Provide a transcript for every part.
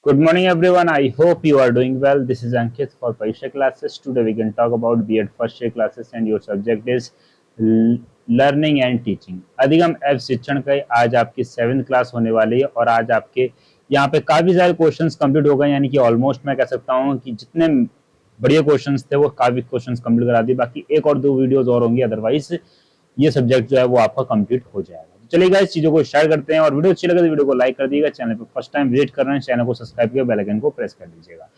Good morning, everyone. I hope you are doing well. This is Ankit for Parisha classes. Today we can talk about B.Ed first year classes and your subject is learning and teaching. अधिगम एवं शिक्षण का आज आपकी 7th class होने वाली है और आज आपके यहाँ पे काफी सारे क्वेश्चंस कंप्लीट हो गए, यानी कि ऑलमोस्ट मैं कह सकता हूँ कि जितने बढ़िया क्वेश्चंस थे वो काफी क्वेश्चंस कंप्लीट करा दिए। बाकी एक और दो वीडियोस और होंगी, अदरवाइज ये सब्जेक्ट जो है वो आपका कंप्लीट हो जाएगा। चलिए गाइस, चीजों को स्टार्ट करते हैं और वीडियो अच्छी लगे तो वीडियो को लाइक कर दीजिएगा। चैनल पर फर्स्ट टाइम विजिट कर रहे हैं, चैनल को सब्सक्राइब करके बेल आइकन को प्रेस कर दीजिएगा।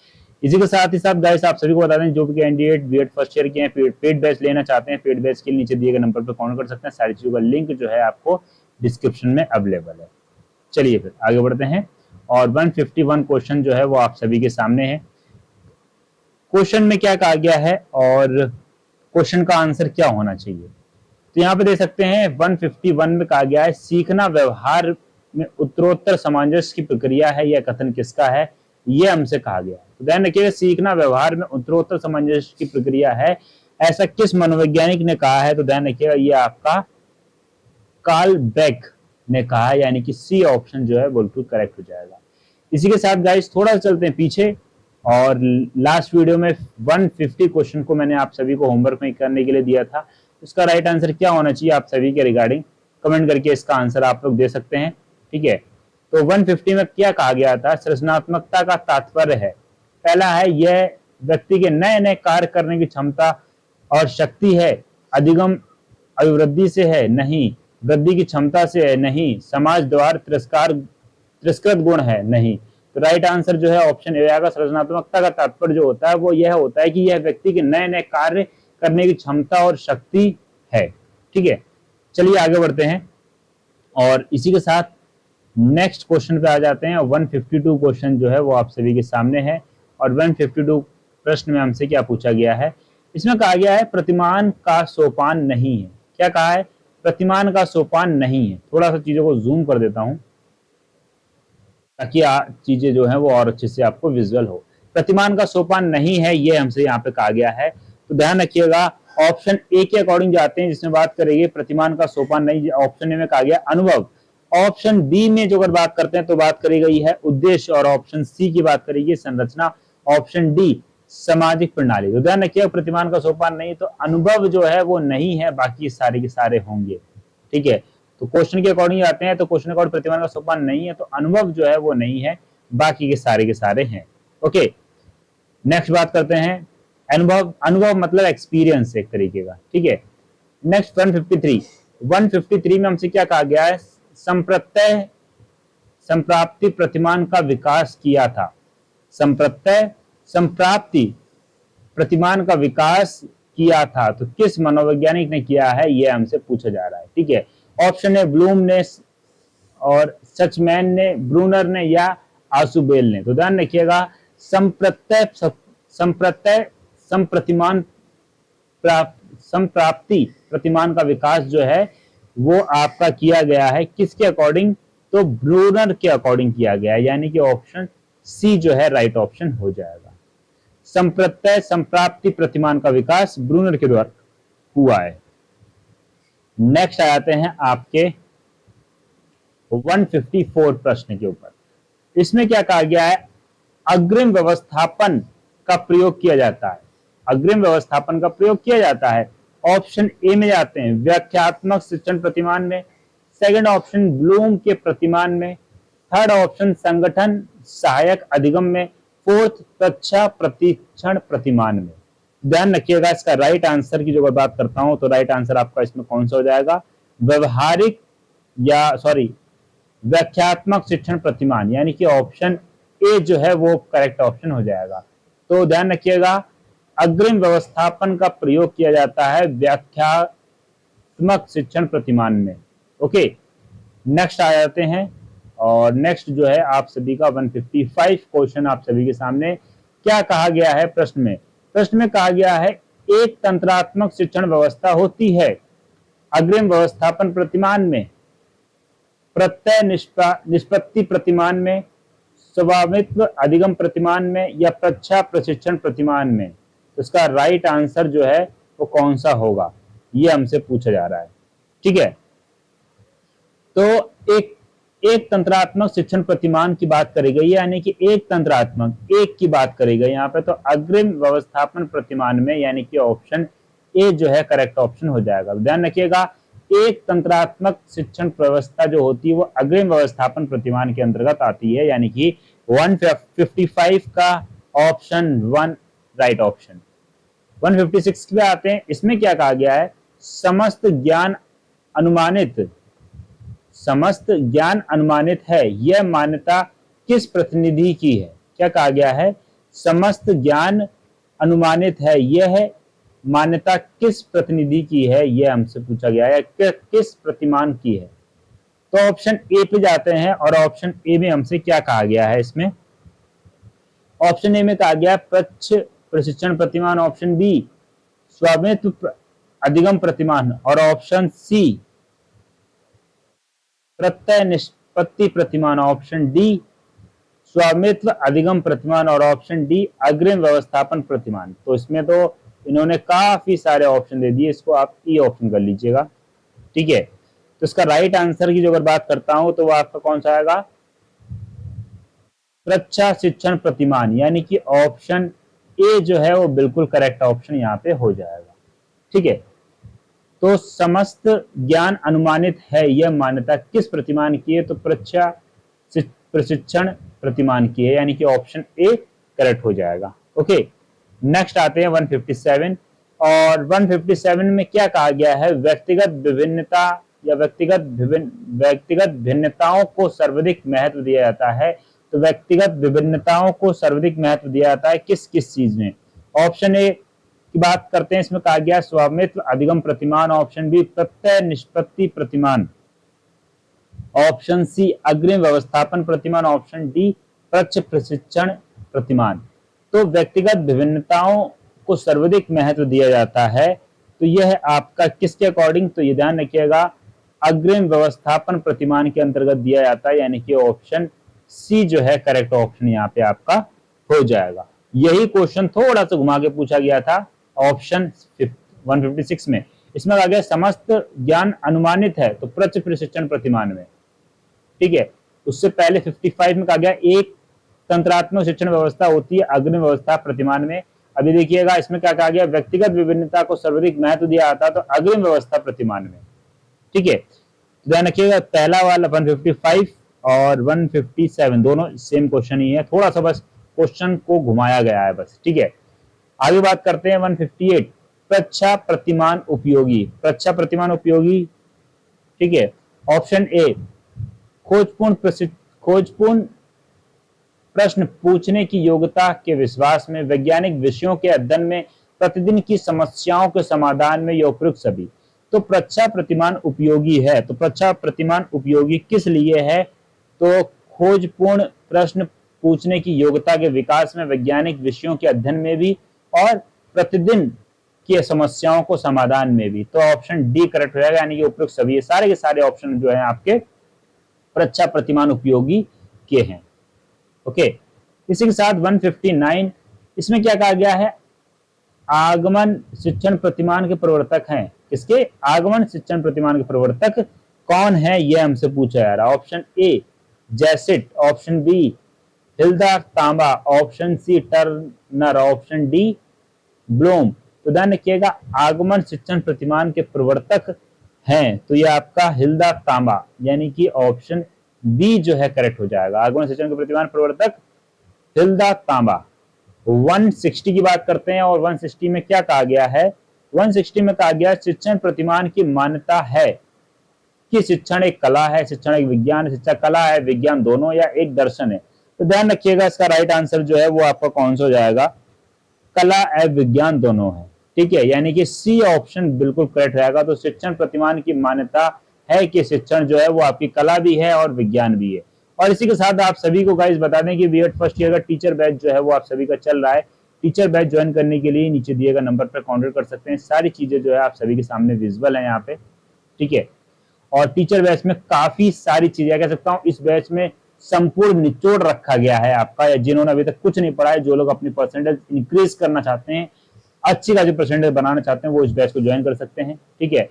इसी के साथ ही साथ गाइस आप सभी को बता दें, जो भी कैंडिडेट बीएड फर्स्ट ईयर के हैं, पेड बैच लेना चाहते हैं, पेड बैच के नीचे दिए गए नंबर पर कॉन्टेक्ट कर सकते हैं। सारी चीजों का लिंक जो है आपको डिस्क्रिप्शन में अवेलेबल है। चलिए फिर आगे बढ़ते हैं और 151 क्वेश्चन जो है वो आप सभी के सामने है। क्वेश्चन में क्या कहा गया है और क्वेश्चन का आंसर क्या होना चाहिए, तो यहाँ पे देख सकते हैं 151 में कहा गया है सीखना व्यवहार में उत्तरोत्तर सामंजस्य की प्रक्रिया है, यह कथन किसका है, ये हमसे कहा गया है। तो ध्यान रखिएगा, सीखना व्यवहार में उत्तरोत्तर सामंजस्य की प्रक्रिया है, ऐसा किस मनोवैज्ञानिक ने कहा है, तो ध्यान रखिएगा ये आपका कार्ल बेक ने कहा है, यानी कि सी ऑप्शन जो है बिल्कुल करेक्ट हो जाएगा। इसी के साथ गाइस थोड़ा चलते हैं पीछे और लास्ट वीडियो में 150 क्वेश्चन को मैंने आप सभी को होमवर्क में करने के लिए दिया था। उसका राइट आंसर क्या होना चाहिए आप सभी के रिगार्डिंग कमेंट करके इसका आंसर आप लोग दे सकते हैं। ठीक है, तो 150 में क्या कहा गया था, सृजनात्मकता का तात्पर्य है, पहला है यह व्यक्ति के नए नए कार्य करने की क्षमता और शक्ति है, अधिगम अभिवृद्धि से है नहीं, वृद्धि की क्षमता से है नहीं, समाज द्वारा तिरस्कृत गुण है नहीं। तो राइट आंसर जो है ऑप्शन ए आएगा। सृजनात्मकता का तात्पर्य जो होता है वो यह होता है कि यह व्यक्ति के नए नए कार्य करने की क्षमता और शक्ति है। ठीक है, चलिए आगे बढ़ते हैं और इसी के साथ नेक्स्ट क्वेश्चन पे आ जाते हैं। 152 क्वेश्चन जो है वो आप सभी के सामने है और 152 प्रश्न में हमसे क्या पूछा गया है, इसमें कहा गया है प्रतिमान का सोपान नहीं है। क्या कहा है, प्रतिमान का सोपान नहीं है। थोड़ा सा चीजों को जूम कर देता हूं ताकि चीजें जो है वो और अच्छे से आपको विजुअल हो। प्रतिमान का सोपान नहीं है, ये हमसे यहाँ पे कहा गया है। तो ध्यान रखिएगा, ऑप्शन ए के अकॉर्डिंग जाते हैं जिसमें बात करेंगे प्रतिमान का सोपान नहीं। ऑप्शन ए में कहा गया अनुभव, ऑप्शन बी में जो अगर बात करते हैं तो बात करी गई है उद्देश्य और ऑप्शन सी की बात करेगी संरचना, ऑप्शन डी सामाजिक प्रणाली। तो ध्यान रखिएगा, प्रतिमान का सोपान नहीं तो अनुभव जो है वो नहीं है, बाकी सारे के सारे होंगे। ठीक है, तो क्वेश्चन के अकॉर्डिंग आते हैं तो क्वेश्चन के अकॉर्डिंग प्रतिमान का सोपान नहीं है तो अनुभव जो है वो नहीं है, बाकी के सारे हैं। ओके, नेक्स्ट बात करते हैं अनुभव। अनुभव मतलब एक्सपीरियंस एक तरीके का। ठीक है, नेक्स्ट 153 में हमसे क्या कहा गया है, संप्रत्यय संप्राप्ति प्रतिमान का विकास किया था। संप्रत्यय संप्राप्ति प्रतिमान का विकास किया था, तो किस मनोवैज्ञानिक ने किया है, यह हमसे पूछा जा रहा है। ठीक है, ऑप्शन है ब्लूम ने और सचमैन ने, ब्रूनर ने या आसुबेल ने। तो ध्यान रखिएगा, संप्रत्यय संप्रतिमान संप्राप्ति प्रतिमान का विकास जो है वो आपका किया गया है किसके अकॉर्डिंग, तो ब्रूनर के अकॉर्डिंग किया गया है, यानी कि ऑप्शन सी जो है राइट ऑप्शन हो जाएगा। संप्रत्यय संप्राप्ति प्रतिमान का विकास ब्रूनर के द्वारा हुआ है। नेक्स्ट आ जाते हैं आपके 154 प्रश्न के ऊपर। इसमें क्या कहा गया है, अग्रिम व्यवस्थापन का प्रयोग किया जाता है। अग्रिम व्यवस्थापन का प्रयोग किया जाता है, ऑप्शन ए में जाते हैं व्याख्यात्मक शिक्षण प्रतिमान में, सेकंड ऑप्शन ब्लूम के प्रतिमान में, थर्ड ऑप्शन संगठन सहायक अधिगम में, फोर्थ कक्षा प्रतिक्षण प्रतिमान में। ध्यान रखिएगा, इसका राइट आंसर की जो बात करता हूं तो राइट आंसर आपका इसमें कौन सा हो जाएगा, व्यवहारिक या सॉरी व्याख्यात्मक शिक्षण प्रतिमान, यानी कि ऑप्शन ए जो है वो करेक्ट ऑप्शन हो जाएगा। तो ध्यान रखिएगा, अग्रिम व्यवस्थापन का प्रयोग किया जाता है व्याख्यात्मक शिक्षण प्रतिमान में। ओके, नेक्स्ट आ जाते हैं और नेक्स्ट जो है आप सभी का 155 क्वेश्चन आप सभी के सामने। क्या कहा गया है प्रश्न में, प्रश्न में कहा गया है एक तंत्रात्मक शिक्षण व्यवस्था होती है अग्रिम व्यवस्थापन प्रतिमान में, प्रत्यय निष्पत्ति प्रतिमान में, स्वामित्व अधिगम प्रतिमान में या प्रच्छा प्रशिक्षण प्रतिमान में। तो इसका राइट आंसर जो है वो कौन सा होगा, ये हमसे पूछा जा रहा है। ठीक है, तो एक एक तंत्रात्मक शिक्षण प्रतिमान की बात करी गई है, यानी कि एक तंत्रात्मक एक की बात करी गई यहाँ पे, तो अग्रिम व्यवस्थापन प्रतिमान में यानी कि ऑप्शन ए जो है करेक्ट ऑप्शन हो जाएगा। ध्यान रखिएगा, एक तंत्रात्मक शिक्षण व्यवस्था जो होती है वो अग्रिम व्यवस्थापन प्रतिमान के अंतर्गत आती है, यानी कि 155 का ऑप्शन 1 राइट ऑप्शन। 156 पे आते हैं, इसमें क्या कहा गया है, समस्त ज्ञान अनुमानित, समस्त ज्ञान अनुमानित है, यह मान्यता किस प्रतिनिधि की है। क्या कहा गया है, समस्त ज्ञान अनुमानित है, यह मान्यता किस प्रतिनिधि की है, यह हमसे पूछा गया है, किस प्रतिमान की है। तो ऑप्शन ए पे जाते हैं और ऑप्शन ए में हमसे क्या कहा गया है, इसमें ऑप्शन ए में कहा गया प्रच्छ प्रशिक्षण प्रतिमान, ऑप्शन बी स्वामित्व अधिगम प्रतिमान और ऑप्शन सी प्रत्यय निष्पत्ति प्रतिमान, ऑप्शन डी स्वामित्व अधिगम प्रतिमान और ऑप्शन डी अग्रिम व्यवस्थापन प्रतिमान। तो इसमें तो इन्होंने काफी सारे ऑप्शन दे दिए, इसको आप ई ऑप्शन कर लीजिएगा। ठीक है, तो इसका राइट आंसर की जो अगर बात करता हूं तो वो आपका कौन सा आएगा, प्रच्छा शिक्षण प्रतिमान, यानी कि ऑप्शन ए जो है वो बिल्कुल करेक्ट ऑप्शन यहाँ पे हो जाएगा। ठीक है, तो समस्त ज्ञान अनुमानित है, यह मान्यता किस प्रतिमान की है, तो प्रच्छा प्रशिक्षण प्रतिमान की है, यानी कि ऑप्शन ए करेक्ट हो जाएगा। ओके, नेक्स्ट आते हैं 157 और 157 में क्या कहा गया है, व्यक्तिगत विभिन्नता या व्यक्तिगत भिन्नताओं को सर्वाधिक महत्व दिया जाता है। तो व्यक्तिगत विभिन्नताओं को सर्वाधिक महत्व दिया जाता है किस किस चीज में। ऑप्शन ए की बात करते हैं, इसमें कहा गया स्वामित्व अधिगम प्रतिमान, ऑप्शन बी प्रत्यय निष्पत्ति प्रतिमान, ऑप्शन सी अग्रिम व्यवस्थापन प्रतिमान, ऑप्शन डी प्रच्छ प्रशिक्षण प्रतिमान। तो व्यक्तिगत विभिन्नताओं को सर्वाधिक महत्व दिया जाता है, तो यह आपका किसके अकॉर्डिंग, तो ये ध्यान रखिएगा अग्रिम व्यवस्थापन प्रतिमान के अंतर्गत दिया जाता है, यानी कि ऑप्शन सी जो है करेक्ट ऑप्शन यहाँ पे आपका हो जाएगा। यही क्वेश्चन थोड़ा सा घुमा के पूछा गया था ऑप्शन 156 में। इसमें कहा गया समस्त ज्ञान अनुमानित है, तो प्रच्छ प्रशिक्षण प्रतिमान में। ठीक है, उससे पहले 55 में कहा गया एक तंत्रात्मक शिक्षण व्यवस्था होती है अग्रिम व्यवस्था प्रतिमान में। अभी देखिएगा इसमें क्या कहा गया, व्यक्तिगत विभिन्नता को सर्वाधिक महत्व दिया जाता है, तो अग्रिम व्यवस्था प्रतिमान में। ठीक है, ध्यान रखिएगा पहला वाला 155 और 157 दोनों सेम क्वेश्चन ही है, थोड़ा सा बस क्वेश्चन को घुमाया गया है बस। ठीक है, आगे बात करते हैं 158 प्रच्छा प्रतिमान उपयोगी, प्रच्छा प्रतिमान उपयोगी। ठीक है, ऑप्शन ए खोजपूर्ण प्रश्न पूछने की योग्यता के विश्वास में, वैज्ञानिक विषयों के अध्ययन में, प्रतिदिन की समस्याओं के समाधान में, या उपयुक्त सभी। तो प्रच्छा प्रतिमान उपयोगी है, तो प्रच्छा प्रतिमान उपयोगी किस लिए है, तो खोजपूर्ण प्रश्न पूछने की योग्यता के विकास में, वैज्ञानिक विषयों के अध्ययन में भी और प्रतिदिन की समस्याओं को समाधान में भी। तो ऑप्शन डी करेक्ट हो जाएगा, यानी कि उपयुक्त सभी। सारे के सारे ऑप्शन जो है आपके प्रच्छा प्रतिमान उपयोगी के हैं। ओके, इसी के साथ 159 इसमें क्या कहा गया है, आगमन शिक्षण प्रतिमान के प्रवर्तक हैं। किसके, आगमन शिक्षण प्रतिमान के प्रवर्तक कौन है, यह हमसे पूछा जा रहा है। ऑप्शन ए जैसिट, option B Hilda Taba, option C Turner, option D Bloom. तो ध्यान रखिएगा आगमन शिक्षण प्रतिमान के प्रवर्तक हैं, तो ये आपका हिल्दा तांबा, यानी कि ऑप्शन बी जो है करेक्ट हो जाएगा। आगमन शिक्षण के प्रतिमान प्रवर्तक हिल्दा तांबा। 160 की बात करते हैं और 160 में क्या कहा गया है, 160 में कहा गया शिक्षण प्रतिमान की मान्यता है कि शिक्षण एक कला है, शिक्षण एक विज्ञान, शिक्षा कला है विज्ञान दोनों, या एक दर्शन है। तो ध्यान रखिएगा इसका राइट आंसर जो है वो आपका कौन सा हो जाएगा, कला एवं विज्ञान दोनों है। ठीक है, यानी कि सी ऑप्शन बिल्कुल करेक्ट रहेगा। तो शिक्षण प्रतिमान की मान्यता है कि शिक्षण जो है वो आपकी कला भी है और विज्ञान भी है। और इसी के साथ आप सभी को गाइस बता दें कि बीएड फर्स्ट ईयर का टीचर बैच जो है वो आप सभी का चल रहा है। टीचर बैच ज्वाइन करने के लिए नीचे दिए गए नंबर पर कॉन्टेक्ट कर सकते हैं। सारी चीजें जो है आप सभी के सामने विजुअल है यहाँ पे। ठीक है, और टीचर बैच में काफी सारी चीजें कह सकता हूँ, इस बैच में संपूर्ण निचोड़ रखा गया है आपका, या जिन्होंने अभी तक कुछ नहीं पढ़ा है, जो लोग अपनी परसेंटेज इंक्रीज करना चाहते हैं, अच्छी खासी परसेंटेज बनाना चाहते हैं, वो इस बैच को ज्वाइन कर सकते हैं। ठीक है,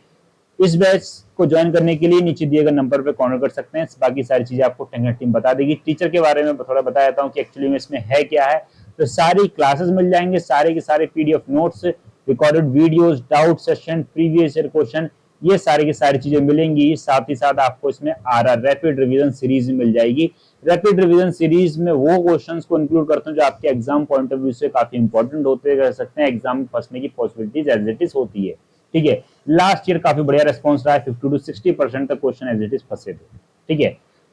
इस बैच को ज्वाइन करने के लिए नीचे दिए गए नंबर पे कॉन्टेक्ट कर सकते हैं। बाकी सारी चीजें आपको टेक्निकल टीम बता देगी। टीचर के बारे में थोड़ा बता देता हूँ कि एक्चुअली में इसमें है क्या है। तो सारी क्लासेस मिल जाएंगे, सारे के सारे PDF notes, recorded videos, doubt session, previous year question, ये सारी की सारी चीजें मिलेंगी। साथ ही साथ आपको इसमें आरआर रैपिड रिवीजन सीरीज मिल जाएगी। रैपिड रिवीजन सीरीज में वो क्वेश्चंस को इंक्लूड करते हैं जो आपके एग्जाम पॉइंट ऑफ व्यू से काफी इंपॉर्टेंट होते रह सकते हैं, एग्जाम में फंसने की पॉसिबिलिटीज एज इट इज होती है। ठीक है, लास्ट ईयर काफी बढ़िया रेस्पॉन्स रहा है, 50 to 60% तक क्वेश्चन एज इट इज फंसे थे। ठीक है,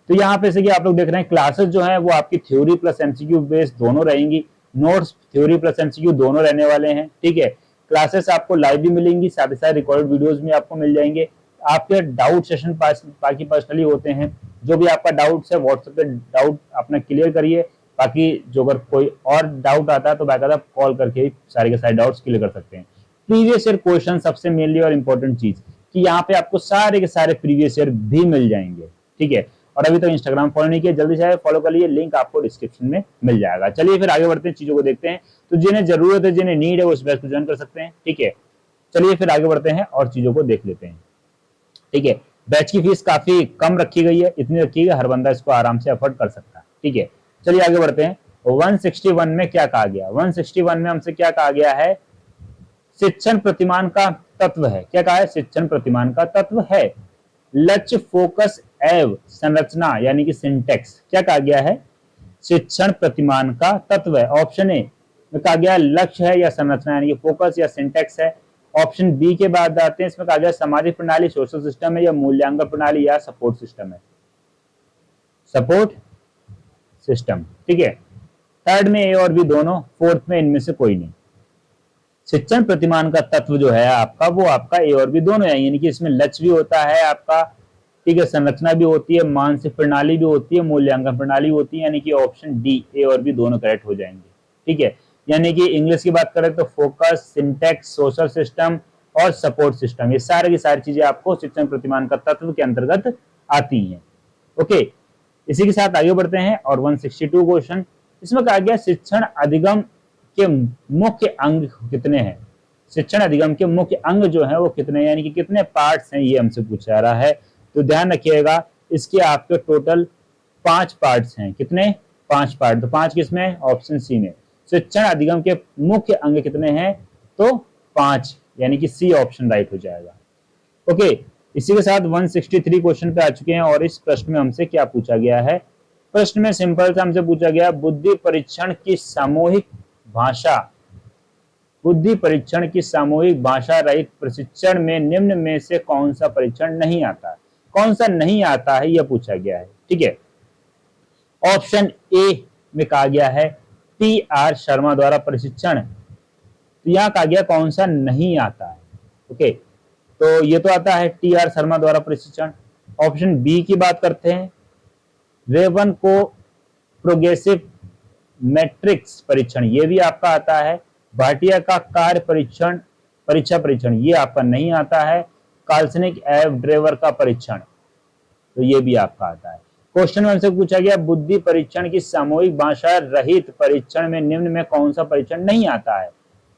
तो यहाँ पे से कि आप लोग देख रहे हैं क्लासेस जो है वो आपकी थ्योरी प्लस एमसीक्यू बेस्ड दोनों रहेंगी। नोट्स थ्योरी प्लस एमसीक्यू दोनों रहने वाले हैं। ठीक है, क्लासेस आपको लाइव भी मिलेंगी, साथ ही साथ रिकॉर्डेड वीडियोस भी आपको मिल जाएंगे। आपके डाउट सेशन बाकी पर्सनली होते हैं, जो भी आपका डाउट्स है व्हाट्सएप पे डाउट अपना क्लियर करिए। बाकी जो अगर कोई और डाउट आता है तो बाकायदा कॉल करके ही सारे के सारे डाउट्स क्लियर कर सकते हैं। प्रीवियस ईयर क्वेश्चन सबसे मेनली और इंपॉर्टेंट चीज कि यहाँ पे आपको सारे के सारे प्रीवियस ईयर भी मिल जाएंगे। ठीक है, और अभी तक इंस्टाग्राम फॉलो नहीं किया, जल्दी से फॉलो कर लिए, लिंक आपको डिस्क्रिप्शन में मिल जाएगा। चलिए फिर आगे बढ़ते हैं, चीजों को देखते हैं। तो जिन्हें जरूरत है, जिन्हें नीड है, वो इस बैच को ज्वाइन कर सकते हैं। ठीक है, चलिए फिर आगे बढ़ते हैं और चीजों को देख लेते हैं। ठीक है, बैच की फीस काफी कम रखी गई है, इतनी रखी है हर बंदा इसको आराम से अफोर्ड कर सकता है। ठीक है, चलिए आगे बढ़ते हैं। 161 में क्या कहा गया? 161 में हमसे क्या कहा गया है? शिक्षण प्रतिमान का तत्व है। क्या कहा है? शिक्षण प्रतिमान का तत्व है। लक्ष्य, फोकस एवं संरचना यानी कि सिंटेक्स, क्या कहा गया है? शिक्षण प्रतिमान का तत्व है। ऑप्शन ए में कहा गया लक्ष्य है या संरचना यानी कि फोकस या सिंटेक्स है। ऑप्शन बी के बाद आते हैं, इसमें कहा गया सामाजिक प्रणाली, सोशल सिस्टम है, या मूल्यांकन प्रणाली या सपोर्ट सिस्टम है। Support system. ठीक है, थर्ड में ए और बी दोनों, फोर्थ में इनमें से कोई नहीं। शिक्षण प्रतिमान का तत्व जो है आपका, वो आपका ए और बी दोनों है, यानी कि इसमें लक्ष्य भी होता है आपका, ठीक है, संरचना भी होती है, मानसिक प्रणाली भी होती है, मूल्यांकन प्रणाली होती है, यानी कि ऑप्शन डी ए और बी दोनों करेक्ट हो जाएंगे। ठीक है, यानी कि इंग्लिश की बात करें तो फोकस, सिंटेक्स, सोशल सिस्टम और सपोर्ट सिस्टम, ये सारी की सारी चीजें आपको शिक्षण प्रतिमान का तत्व के अंतर्गत आती हैं। ओके, इसी के साथ आगे बढ़ते हैं और 162 क्वेश्चन, इसमें कहा गया शिक्षण अधिगम के मुख्य अंग कितने हैं? शिक्षण अधिगम के मुख्य अंग जो है वो कितने, यानी कि कितने पार्ट्स हैं, ये हमसे पूछा जा रहा है। तो ध्यान रखिएगा, इसके आपके टोटल 5 पार्ट्स हैं। कितने? 5 पार्ट। तो 5 किसमें? ऑप्शन सी में। शिक्षण अधिगम के मुख्य अंग कितने हैं? तो 5, यानी कि सी ऑप्शन राइट हो जाएगा। ओके, इसी के साथ 163 क्वेश्चन पे आ चुके हैं और इस प्रश्न में हमसे क्या पूछा गया है? प्रश्न में सिंपल सा हमसे पूछा गया बुद्धि परीक्षण की सामूहिक भाषा, बुद्धि परीक्षण की सामूहिक भाषा रहित प्रशिक्षण में निम्न में से कौन सा परीक्षण नहीं आता? कौन सा नहीं आता है यह पूछा गया है। ठीक है, ऑप्शन ए में कहा गया है टी आर शर्मा द्वारा प्रशिक्षण, तो यहां कहा गया कौन सा नहीं आता है। ओके, तो ये तो आता है टी आर शर्मा द्वारा प्रशिक्षण। ऑप्शन बी की बात करते हैं, रेवन को प्रोग्रेसिव मैट्रिक्स परीक्षण, ये भी आपका आता है। भाटिया का कार्य परीक्षण, परीक्षा परीक्षण, ये आपका नहीं आता है। काल्सनिक एव ड्रेवर का परीक्षण, तो ये भी आपका आता है। क्वेश्चन में हमसे पूछा गया बुद्धि परीक्षण की सामूहिक भाषा रहित परीक्षण में निम्न में कौन सा परीक्षण नहीं आता है?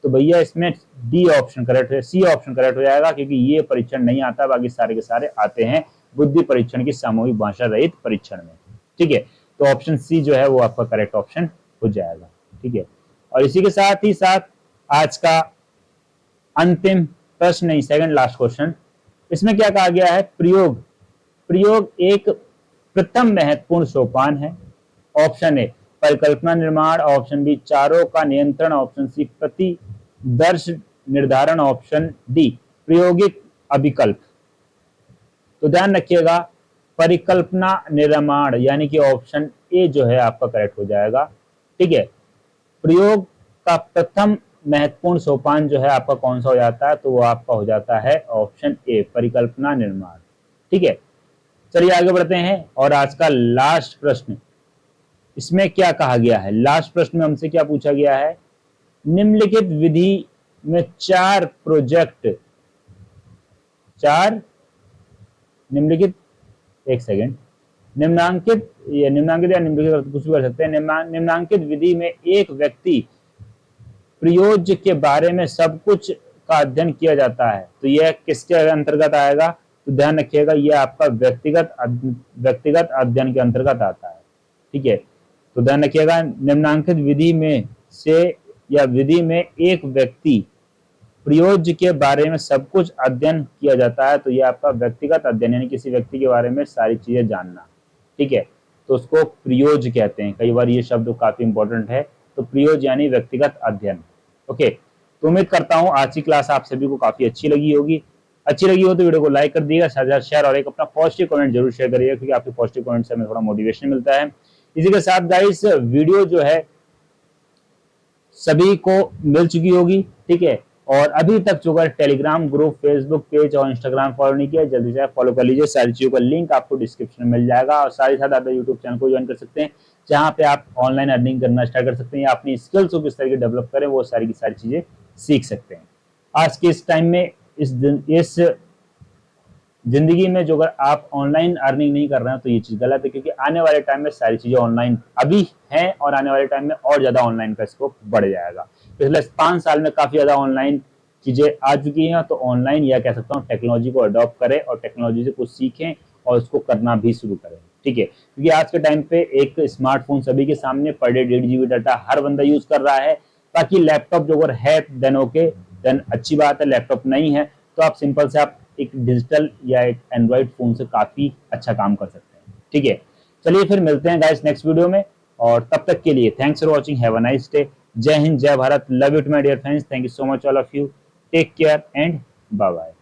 तो भैया इसमें डी ऑप्शन करेक्ट है, सी ऑप्शन करेक्ट हो जाएगा, क्योंकि ये परीक्षण नहीं आता, बाकी सारे के सारे आते हैं बुद्धि परीक्षण की सामूहिक भाषा रहित परीक्षण में। ठीक है, तो ऑप्शन सी जो है वो आपका करेक्ट ऑप्शन हो जाएगा। ठीक है, और इसी के साथ ही साथ आज का अंतिम प्रश्न, नहीं सेकंड लास्ट क्वेश्चन, इसमें क्या कहा गया है? प्रयोग, प्रयोग एक प्रथम महत्वपूर्ण सोपान है। ऑप्शन ए परिकल्पना निर्माण, ऑप्शन बी चारों का नियंत्रण, ऑप्शन सी प्रतिदर्श निर्धारण, ऑप्शन डी प्रायोगिक अभिकल्प। तो ध्यान रखिएगा, परिकल्पना निर्माण यानी कि ऑप्शन ए जो है आपका करेक्ट हो जाएगा। ठीक है, प्रयोग का प्रथम महत्वपूर्ण सोपान जो है आपका कौन सा हो जाता है? तो वो आपका हो जाता है ऑप्शन ए परिकल्पना निर्माण। ठीक है, चलिए आगे बढ़ते हैं और आज का लास्ट प्रश्न, इसमें क्या कहा गया है? लास्ट प्रश्न में हमसे क्या पूछा गया है? निम्नलिखित विधि में 4 प्रोजेक्ट, 4 निम्नलिखित, एक सेकेंड, निम्नांकित या निम्नलिखित कुछ भी कर सकते हैं। निम्नांकित विधि में एक व्यक्ति प्रयोज्य के बारे में सब कुछ का अध्ययन किया जाता है, तो यह किसके अंतर्गत आएगा? तो ध्यान रखिएगा, यह आपका व्यक्तिगत अध्ययन के अंतर्गत आता है। ठीक है, तो ध्यान रखिएगा, निम्नांकित विधि में से या विधि में एक व्यक्ति प्रयोज्य के बारे में सब कुछ अध्ययन किया जाता है, तो यह आपका व्यक्तिगत अध्ययन, यानी किसी व्यक्ति के बारे में सारी चीजें जानना। ठीक है, तो उसको प्रयोज्य कहते हैं। कई बार ये शब्द काफी इंपॉर्टेंट है, तो प्रयोज्य यानी व्यक्तिगत अध्ययन। ओके, तो उम्मीद करता हूँ आज की क्लास आप सभी को काफी अच्छी लगी होगी। अच्छी लगी हो तो वीडियो को लाइक कर दिएगा, साथ शेयर, और एक अपना पॉजिटिव कमेंट जरूर शेयर करिएगा, क्योंकि आपके पॉजिटिव कमेंट से हमें थोड़ा मोटिवेशन मिलता है। इसी के साथ गाइस, वीडियो जो है सभी को मिल चुकी होगी। ठीक है, और अभी तक जो टेलीग्राम ग्रुप, फेसबुक पेज और इंस्टाग्राम फॉलो नहीं किया, जल्दी से फॉलो कर लीजिए। सारी चीजों का लिंक आपको डिस्क्रिप्शन में मिल जाएगा, और साथ ही साथ आप यूट्यूब चैनल को ज्वाइन कर सकते हैं, जहां पे आप ऑनलाइन अर्निंग करना स्टार्ट कर सकते हैं, या अपनी स्किल्स को किस तरीके डेवलप करें वो सारी की सारी चीजें सीख सकते हैं। आज के इस टाइम में, इस जिंदगी में जो अगर आप ऑनलाइन अर्निंग नहीं कर रहे हैं तो ये चीज गलत है, क्योंकि आने वाले टाइम में सारी चीजें ऑनलाइन अभी हैं, और आने वाले टाइम में और ज्यादा ऑनलाइन का स्कोप बढ़ जाएगा। पिछले 5 साल में काफी ज्यादा ऑनलाइन चीजें आ चुकी हैं, तो ऑनलाइन या कह सकता हूँ टेक्नोलॉजी को अडॉप्ट करें और टेक्नोलॉजी से कुछ सीखें और उसको करना भी शुरू करें। ठीक है, क्योंकि आज के टाइम पे एक स्मार्टफोन सभी के सामने, पर डे 1.5 GB डाटा हर बंदा यूज कर रहा है। बाकी लैपटॉप जो अगर है देन ओके, देन अच्छी बात है। लैपटॉप नहीं है तो आप सिंपल से आप एक डिजिटल या एक एंड्रॉइड फोन से काफी अच्छा काम कर सकते हैं। ठीक है, चलिए फिर मिलते हैं गाइस नेक्स्ट वीडियो में, और तब तक के लिए thanks for watching, have a nice day. जय हिंद, जय Bharat, love you to my dear friends, thank you so much all of you, take care and bye bye.